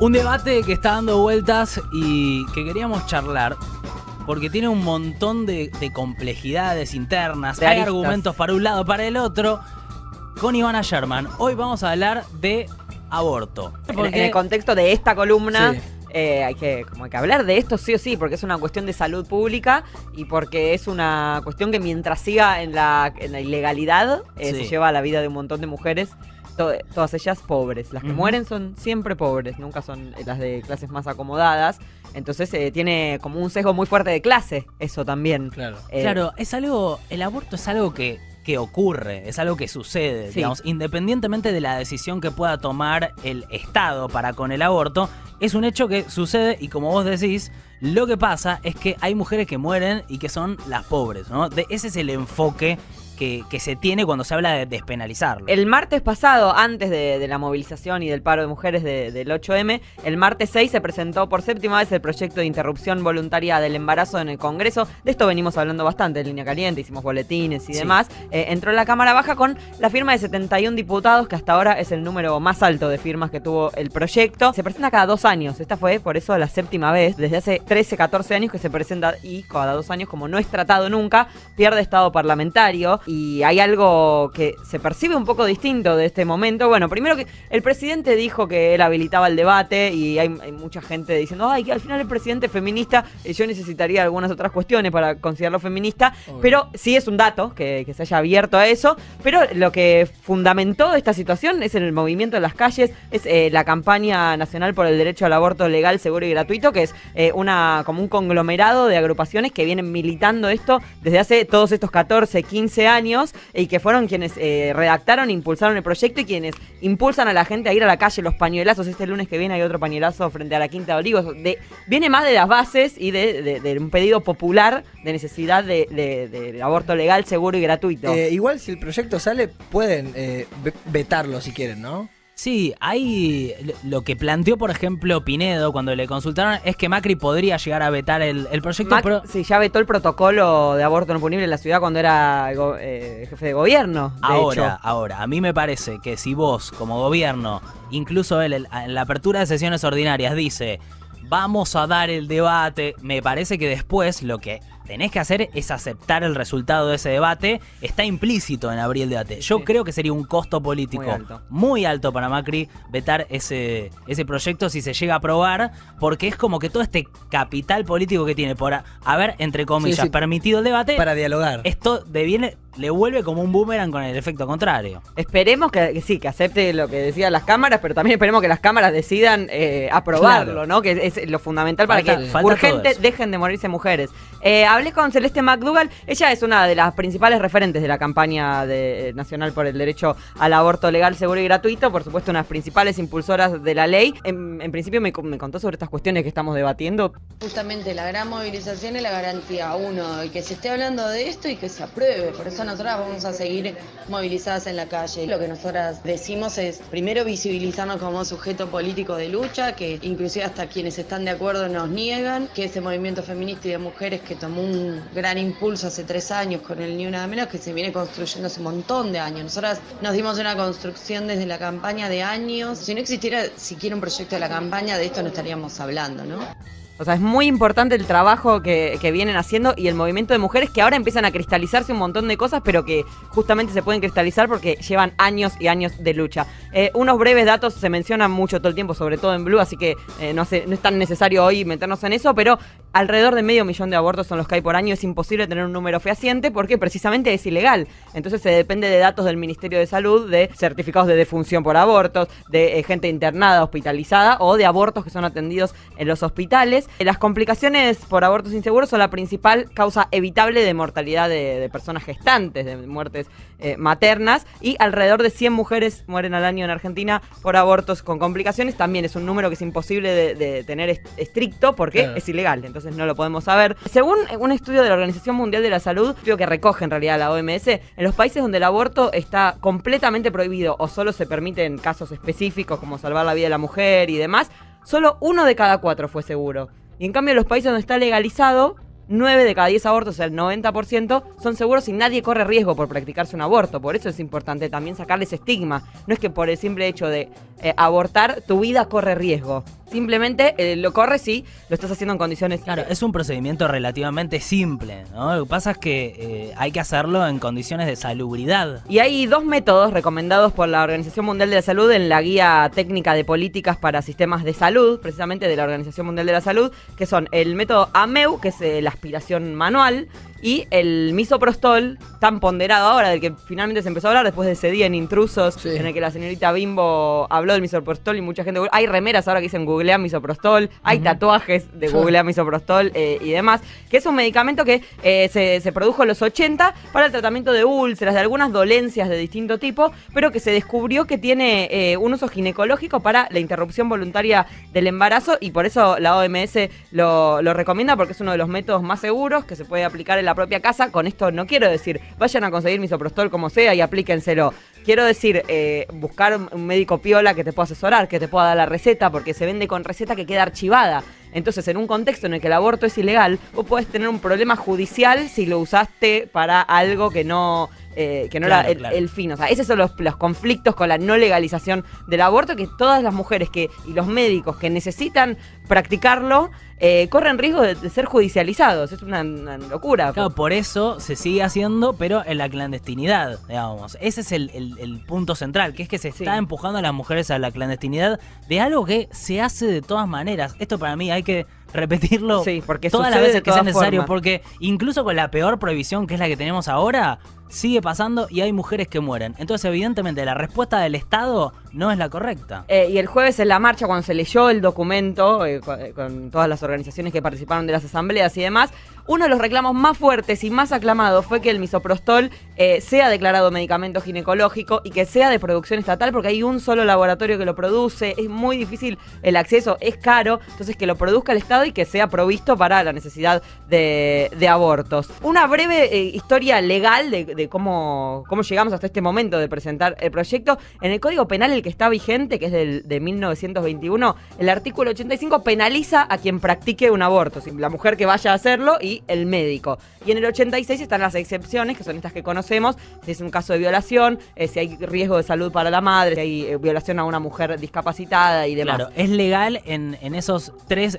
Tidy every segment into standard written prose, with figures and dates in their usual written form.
Un debate que está dando vueltas y que queríamos charlar porque tiene un montón de complejidades internas. Hay argumentos para un lado, para el otro. Con Ivana Sherman, hoy vamos a hablar de aborto. En el contexto de esta columna, sí. Hay que hablar de esto sí o sí, porque es una cuestión de salud pública y porque es una cuestión que mientras siga en la ilegalidad, se lleva a la vida de un montón de mujeres. Todas ellas pobres. Las que mueren son siempre pobres, nunca son las de clases más acomodadas. Entonces tiene como un sesgo muy fuerte de clase, eso también. Claro, es algo, el aborto es algo que ocurre, es algo que sucede, sí. Digamos, independientemente de la decisión que pueda tomar el Estado para con el aborto, es un hecho que sucede y como vos decís, lo que pasa es que hay mujeres que mueren y que son las pobres, ¿no? Ese es el enfoque que se tiene cuando se habla de despenalizarlo. El martes pasado, antes de la movilización y del paro de mujeres del 8M, el martes 6 se presentó por séptima vez el proyecto de interrupción voluntaria del embarazo en el Congreso. De esto venimos hablando bastante en Línea Caliente, hicimos boletines y demás. Entró en la Cámara Baja con la firma de 71 diputados, que hasta ahora es el número más alto de firmas que tuvo el proyecto. Se presenta cada 2 años, esta fue por eso la séptima vez, desde hace 13, 14 años que se presenta y cada 2 años, como no es tratado nunca, pierde estado parlamentario. Y hay algo que se percibe un poco distinto de este momento. Bueno, primero que el presidente dijo que él habilitaba el debate y hay mucha gente diciendo, ay, que al final el presidente es feminista, yo necesitaría algunas otras cuestiones para considerarlo feminista, pero sí es un dato que se haya abierto a eso, pero lo que fundamentó esta situación es el movimiento en las calles, es la campaña nacional por el derecho al aborto legal, seguro y gratuito, que es como un conglomerado de agrupaciones que vienen militando esto desde hace todos estos 14, 15 años y que fueron quienes redactaron, impulsaron el proyecto y quienes impulsan a la gente a ir a la calle, los pañuelazos. Este lunes que viene hay otro pañuelazo frente a la Quinta de Olivos. Viene más de las bases y de un pedido popular de necesidad de aborto legal, seguro y gratuito. Igual si el proyecto sale, pueden vetarlo si quieren, ¿no? Sí, hay lo que planteó, por ejemplo, Pinedo cuando le consultaron es que Macri podría llegar a vetar el proyecto. Sí, ya vetó el protocolo de aborto no punible en la ciudad cuando era jefe de gobierno. Ahora, a mí me parece que si vos, como gobierno, incluso él en la apertura de sesiones ordinarias dice, vamos a dar el debate, me parece que después lo que tenés que hacer es aceptar el resultado de ese debate. Está implícito en abrir el debate. Yo creo que sería un costo político muy alto para Macri vetar ese proyecto si se llega a aprobar, porque es como que todo este capital político que tiene por haber, entre comillas, permitido el debate para dialogar. Esto le vuelve como un boomerang con el efecto contrario. Esperemos que acepte lo que decían las cámaras, pero también esperemos que las cámaras decidan aprobarlo, ¿no? Que es lo fundamental para que urgente dejen de morirse mujeres. Hablé con Celeste McDougall, ella es una de las principales referentes de la campaña nacional por el derecho al aborto legal, seguro y gratuito, por supuesto una de las principales impulsoras de la ley. En principio me contó sobre estas cuestiones que estamos debatiendo. Justamente la gran movilización es la garantía, uno, de que se esté hablando de esto y que se apruebe, por eso nosotras vamos a seguir movilizadas en la calle. Lo que nosotras decimos es, primero, visibilizarnos como sujeto político de lucha, que inclusive hasta quienes están de acuerdo nos niegan, que ese movimiento feminista y de mujeres que tomó un gran impulso hace 3 años con el Ni Una Menos, que se viene construyendo hace un montón de años. Nosotras nos dimos una construcción desde la campaña de años. Si no existiera siquiera un proyecto de la campaña, de esto no estaríamos hablando, ¿no? O sea, es muy importante el trabajo que vienen haciendo y el movimiento de mujeres que ahora empiezan a cristalizarse un montón de cosas, pero que justamente se pueden cristalizar porque llevan años y años de lucha. Unos breves datos se mencionan mucho todo el tiempo, sobre todo en Blue, así que no es tan necesario hoy meternos en eso, pero alrededor de 500.000 de abortos son los que hay por año. Es imposible tener un número fehaciente porque precisamente es ilegal. Entonces se depende de datos del Ministerio de Salud, de certificados de defunción por abortos, de gente internada, hospitalizada o de abortos que son atendidos en los hospitales. Las complicaciones por abortos inseguros son la principal causa evitable de mortalidad de personas gestantes, de muertes maternas, y alrededor de 100 mujeres mueren al año en Argentina por abortos con complicaciones. También es un número que es imposible de tener estricto porque es ilegal, entonces no lo podemos saber. Según un estudio de la Organización Mundial de la Salud, estudio que recoge en realidad la OMS, en los países donde el aborto está completamente prohibido o solo se permite en casos específicos como salvar la vida de la mujer y demás, solo 1 de cada 4 fue seguro. Y en cambio en los países donde está legalizado, 9 de cada 10 abortos, o sea, el 90%, son seguros y nadie corre riesgo por practicarse un aborto. Por eso es importante también sacarle ese estigma. No es que por el simple hecho de abortar, tu vida corre riesgo. Simplemente lo corres si lo estás haciendo en condiciones... Claro, es un procedimiento relativamente simple, ¿no? Lo que pasa es que hay que hacerlo en condiciones de salubridad. Y hay 2 métodos recomendados por la Organización Mundial de la Salud en la Guía Técnica de Políticas para Sistemas de Salud, precisamente de la Organización Mundial de la Salud, que son el método AMEU, que es la aspiración manual, y el misoprostol, tan ponderado ahora, del que finalmente se empezó a hablar después de ese día en Intrusos, Sí. en el que la señorita Bimbo habló del misoprostol y mucha gente... Hay remeras ahora que dicen googlea misoprostol, hay tatuajes de googlea misoprostol y demás, que es un medicamento que se produjo en los 80 para el tratamiento de úlceras, de algunas dolencias de distinto tipo, pero que se descubrió que tiene un uso ginecológico para la interrupción voluntaria del embarazo, y por eso la OMS lo recomienda, porque es uno de los métodos más seguros que se puede aplicar en la propia casa. Con esto no quiero decir vayan a conseguir misoprostol como sea y aplíquenselo. Quiero decir, buscar un médico piola que te pueda asesorar, que te pueda dar la receta, porque se vende con receta que queda archivada. Entonces, en un contexto en el que el aborto es ilegal, vos podés tener un problema judicial si lo usaste para algo que no Claro, era claro. el fin. O sea, esos son los conflictos con la no legalización del aborto, que todas las mujeres y los médicos que necesitan practicarlo corren riesgo de ser judicializados. Es una locura. Claro, por eso se sigue haciendo, pero en la clandestinidad, digamos. Ese es el punto central, que es que se está empujando a las mujeres a la clandestinidad de algo que se hace de todas maneras. Esto para mí hay que repetirlo porque todas las sucede veces de que sea todas necesario, formas. porque incluso con la peor prohibición, que es la que tenemos ahora, sigue pasando y hay mujeres que mueren. Entonces, evidentemente, la respuesta del Estado no es la correcta. Y el jueves en la marcha, cuando se leyó el documento, con todas las organizaciones que participaron de las asambleas y demás, uno de los reclamos más fuertes y más aclamados fue que el misoprostol sea declarado medicamento ginecológico y que sea de producción estatal, porque hay un solo laboratorio que lo produce, es muy difícil el acceso, es caro, entonces que lo produzca el Estado y que sea provisto para la necesidad de abortos. Una breve historia legal de cómo llegamos hasta este momento de presentar el proyecto. En el Código Penal, el que está vigente, que es de 1921, el artículo 85 penaliza a quien practique un aborto, la mujer que vaya a hacerlo y el médico. Y en el 86 están las excepciones, que son estas que conocemos, si es un caso de violación, si hay riesgo de salud para la madre, si hay violación a una mujer discapacitada y demás. Claro, es legal en esas tres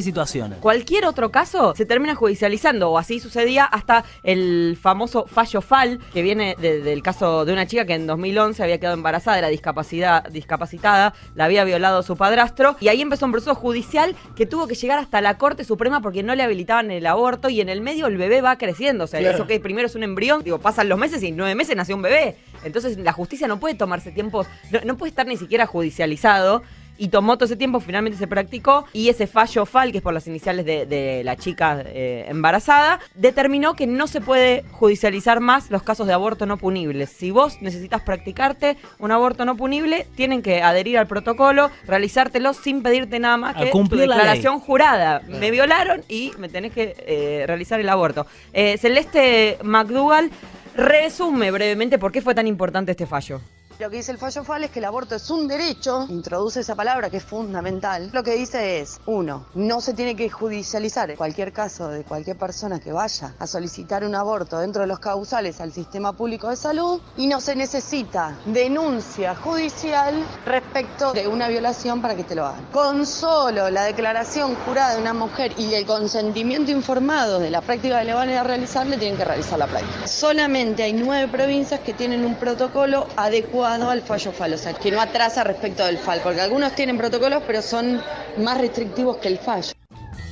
situaciones. Cualquier otro caso se termina judicializando, o así sucedía hasta el famoso fallo FAL, que viene del caso de una chica que en 2011 había quedado embarazada, era discapacitada, la había violado su padrastro, y ahí empezó un proceso judicial que tuvo que llegar hasta la Corte Suprema porque no le habilitaban el aborto, y en el medio el bebé va creciendo. O sea, Claro. eso que primero es un embrión, pasan los meses y en 9 meses nació un bebé. Entonces la justicia no puede tomarse tiempo, no puede estar ni siquiera judicializado. Y tomó todo ese tiempo, finalmente se practicó, y ese fallo FAL, que es por las iniciales de la chica embarazada, determinó que no se puede judicializar más los casos de aborto no punibles. Si vos necesitas practicarte un aborto no punible, tienen que adherir al protocolo, realizártelo sin pedirte nada más A que tu cumplir la declaración jurada. Me violaron y me tenés que realizar el aborto. Celeste McDougall resume brevemente por qué fue tan importante este fallo. Lo que dice el fallo FAL es que el aborto es un derecho, introduce esa palabra que es fundamental. Lo que dice es, 1, no se tiene que judicializar cualquier caso de cualquier persona que vaya a solicitar un aborto dentro de los causales al sistema público de salud, y no se necesita denuncia judicial respecto de una violación para que te lo hagan. Con solo la declaración jurada de una mujer y el consentimiento informado de la práctica que le van a realizar, le tienen que realizar la práctica. Solamente hay 9 provincias que tienen un protocolo adecuado al fallo FAL, o sea, que no atrasa respecto del FAL, porque algunos tienen protocolos, pero son más restrictivos que el fallo.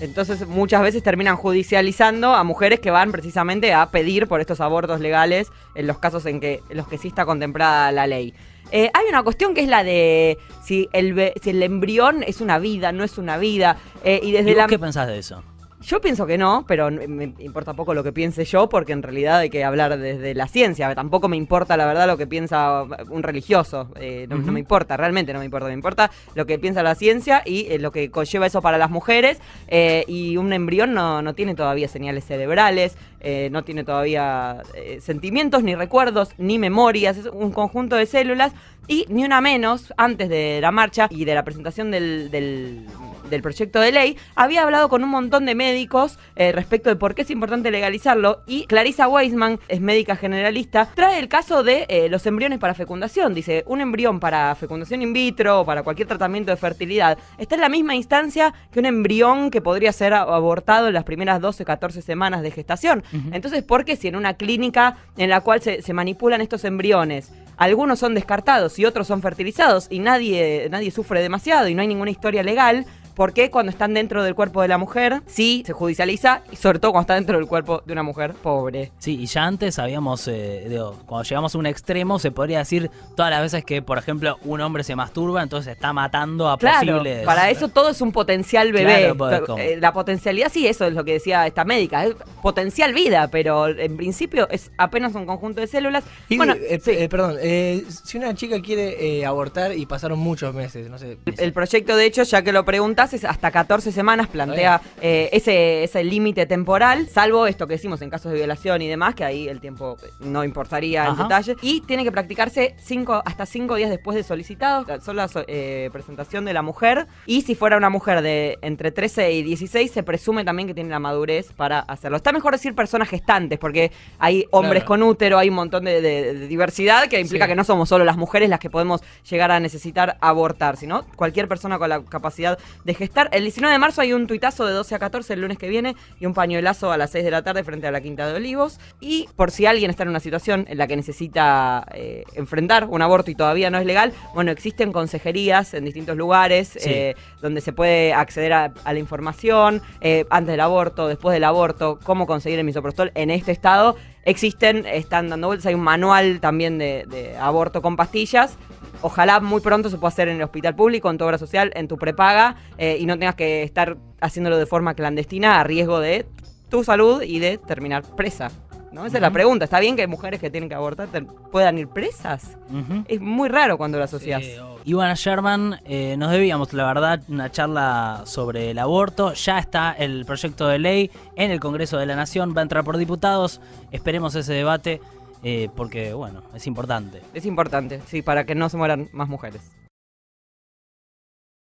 Entonces muchas veces terminan judicializando a mujeres que van precisamente a pedir por estos abortos legales en los casos en los que sí está contemplada la ley. Hay una cuestión que es la de si el embrión es una vida, no es una vida. Y desde ¿Y vos qué pensás de eso? Yo pienso que no, pero me importa poco lo que piense yo, porque en realidad hay que hablar desde la ciencia. Tampoco me importa, la verdad, lo que piensa un religioso. No me importa, realmente no me importa. Me importa lo que piensa la ciencia y lo que conlleva eso para las mujeres. Y un embrión no tiene todavía señales cerebrales, no tiene todavía sentimientos, ni recuerdos, ni memorias, es un conjunto de células. Y ni una menos, antes de la marcha y de la presentación del proyecto de ley, había hablado con un montón de médicos respecto de por qué es importante legalizarlo. Y Clarissa Weisman, es médica generalista, trae el caso de los embriones para fecundación. Dice, un embrión para fecundación in vitro o para cualquier tratamiento de fertilidad está en la misma instancia que un embrión que podría ser abortado en las primeras 12, 14 semanas de gestación. Entonces, ¿por qué si en una clínica en la cual se manipulan estos embriones, algunos son descartados y otros son fertilizados y nadie sufre demasiado y no hay ninguna historia legal? ¿Por qué cuando están dentro del cuerpo de la mujer sí se judicializa? Y sobre todo cuando está dentro del cuerpo de una mujer pobre. Sí, y ya antes habíamos, cuando llegamos a un extremo, se podría decir todas las veces que, por ejemplo, un hombre se masturba, entonces está matando a posibles... Para eso todo es un potencial bebé. Claro, ¿cómo? La potencialidad, sí, eso es lo que decía esta médica, es potencial vida, pero en principio es apenas un conjunto de células. Y, bueno, perdón, si una chica quiere abortar y pasaron muchos meses, no sé. el proyecto, de hecho, ya que lo preguntas, es hasta 14 semanas, plantea ese límite temporal, salvo esto que decimos en casos de violación y demás, que ahí el tiempo no importaría en detalle. Y tiene que practicarse hasta 5 días después de solicitado, solo la presentación de la mujer. Y si fuera una mujer de entre 13 y 16, se presume también que tiene la madurez para hacerlo. Está mejor decir personas gestantes, porque hay hombres con útero, hay un montón de diversidad que implica que no somos solo las mujeres las que podemos llegar a necesitar abortar, sino cualquier persona con la capacidad de gestar. El 19 de marzo hay un tuitazo de 12 a 14 el lunes que viene y un pañuelazo a las 6 de la tarde frente a la Quinta de Olivos. Y por si alguien está en una situación en la que necesita enfrentar un aborto y todavía no es legal, bueno, existen consejerías en distintos lugares donde se puede acceder a la información antes del aborto, después del aborto, cómo conseguir el misoprostol en este estado. Están dando vueltas, hay un manual también de aborto con pastillas. Ojalá muy pronto se pueda hacer en el hospital público, en tu obra social, en tu prepaga, y no tengas que estar haciéndolo de forma clandestina a riesgo de tu salud y de terminar presa, ¿no? Esa es la pregunta. ¿Está bien que mujeres que tienen que abortar puedan ir presas? Es muy raro cuando lo asocias. Ivana Sherman, nos debíamos, la verdad, una charla sobre el aborto. Ya está el proyecto de ley en el Congreso de la Nación, va a entrar por diputados. Esperemos ese debate porque, bueno, es importante. Es importante, sí, para que no se mueran más mujeres.